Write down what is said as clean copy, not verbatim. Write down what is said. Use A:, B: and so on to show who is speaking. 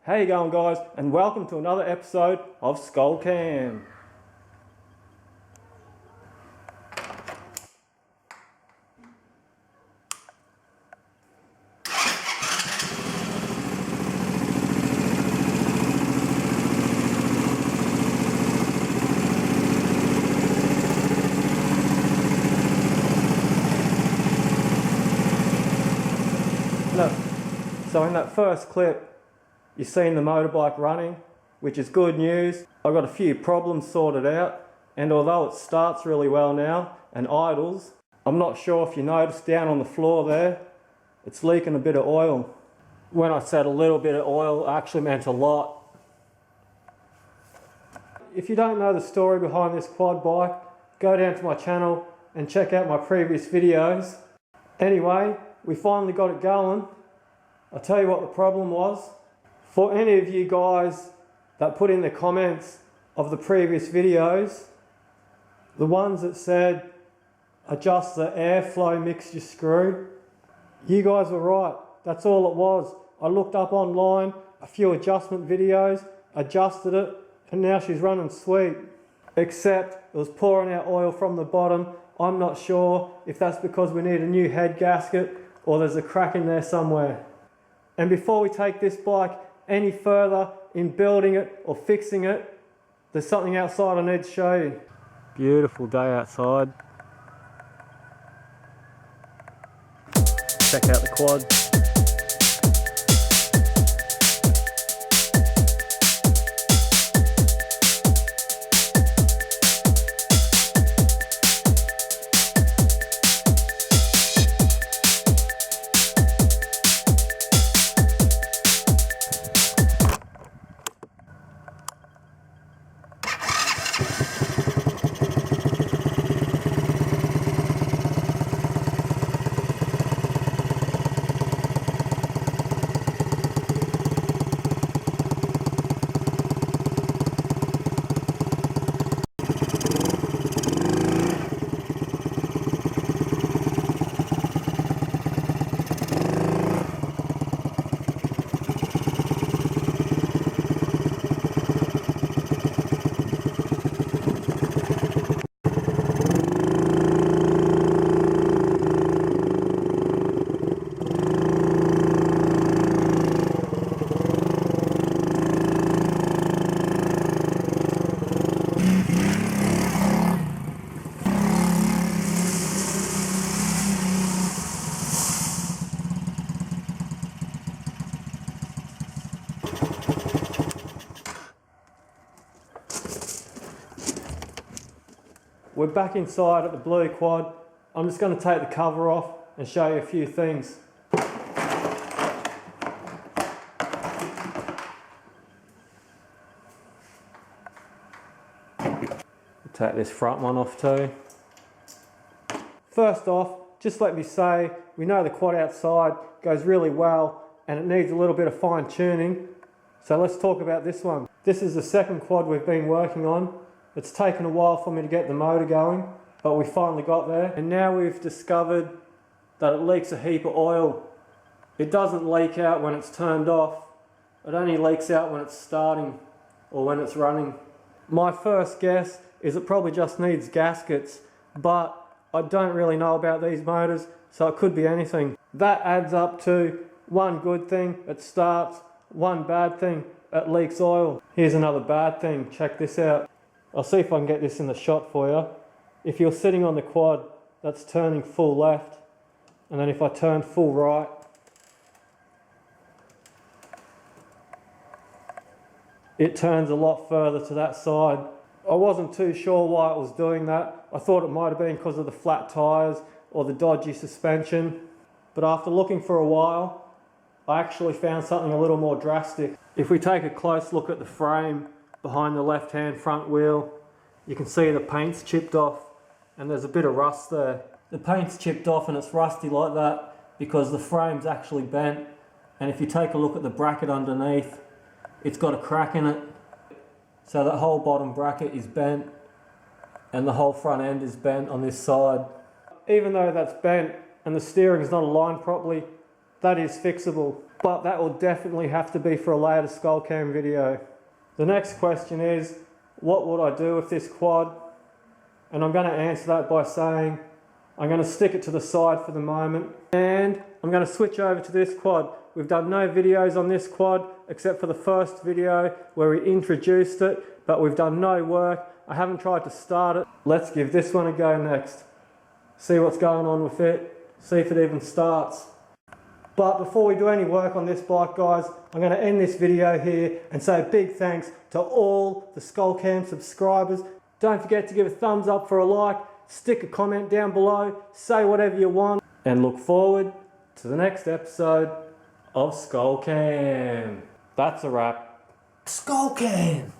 A: How you going, guys? And welcome to another episode of Skull Cam. So in that first clip, you've seen the motorbike running, which is good news. I've got a few problems sorted out, and although it starts really well now and idles, I'm not sure if you noticed down on the floor there, it's leaking a bit of oil. When I said a little bit of oil, I actually meant a lot. If you don't know the story behind this quad bike, go down to my channel and check out my previous videos. Anyway, we finally got it going. I'll tell you what the problem was. For any of you guys that put in the comments of the previous videos, the ones that said adjust the airflow mixture screw, you guys were right. That's all it was. I looked up online a few adjustment videos, adjusted it, and now she's running sweet. Except it was pouring out oil from the bottom. I'm not sure if that's because we need a new head gasket or there's a crack in there somewhere. And before we take this bike any further in building it or fixing it, there's something outside I need to show you. Beautiful day outside. Check out the quad. We're back inside at the Blue Quad. I'm just going to take the cover off and show you a few things. Take this front one off too. First off, just let me say, we know the quad outside goes really well and it needs a little bit of fine tuning. So let's talk about this one. This is the second quad we've been working on. It's taken a while for me to get the motor going, but we finally got there. And now we've discovered that it leaks a heap of oil. It doesn't leak out when it's turned off. It only leaks out when it's starting or when it's running. My first guess is it probably just needs gaskets, but I don't really know about these motors, so it could be anything. That adds up to one good thing, it starts, one bad thing, it leaks oil. Here's another bad thing, check this out. I'll see if I can get this in the shot for you. If you're sitting on the quad, that's turning full left. And then if I turn full right, it turns a lot further to that side. I wasn't too sure why it was doing that. I thought it might have been because of the flat tyres or the dodgy suspension. But after looking for a while, I actually found something a little more drastic. If we take a close look at the frame behind the left-hand front wheel, you can see the paint's chipped off and there's a bit of rust there. The paint's chipped off and it's rusty like that because the frame's actually bent, and if you take a look at the bracket underneath, it's got a crack in it. So that whole bottom bracket is bent and the whole front end is bent on this side. Even though that's bent and the steering is not aligned properly, that is fixable. but that will definitely have to be for a later Skullcam video. The next question is, what would I do with this quad? And I'm going to answer that by saying, I'm going to stick it to the side for the moment, and I'm going to switch over to this quad. We've done no videos on this quad except for the first video where we introduced it, but we've done no work. I haven't tried to start it. Let's give this one a go next. See what's going on with it, see if it even starts. But before we do any work on this bike, guys, I'm going to end this video here and say a big thanks to all the Skullcam subscribers. Don't forget to give a thumbs up for a like, stick a comment down below, say whatever you want, and look forward to the next episode of Skullcam. That's a wrap.
B: Skullcam!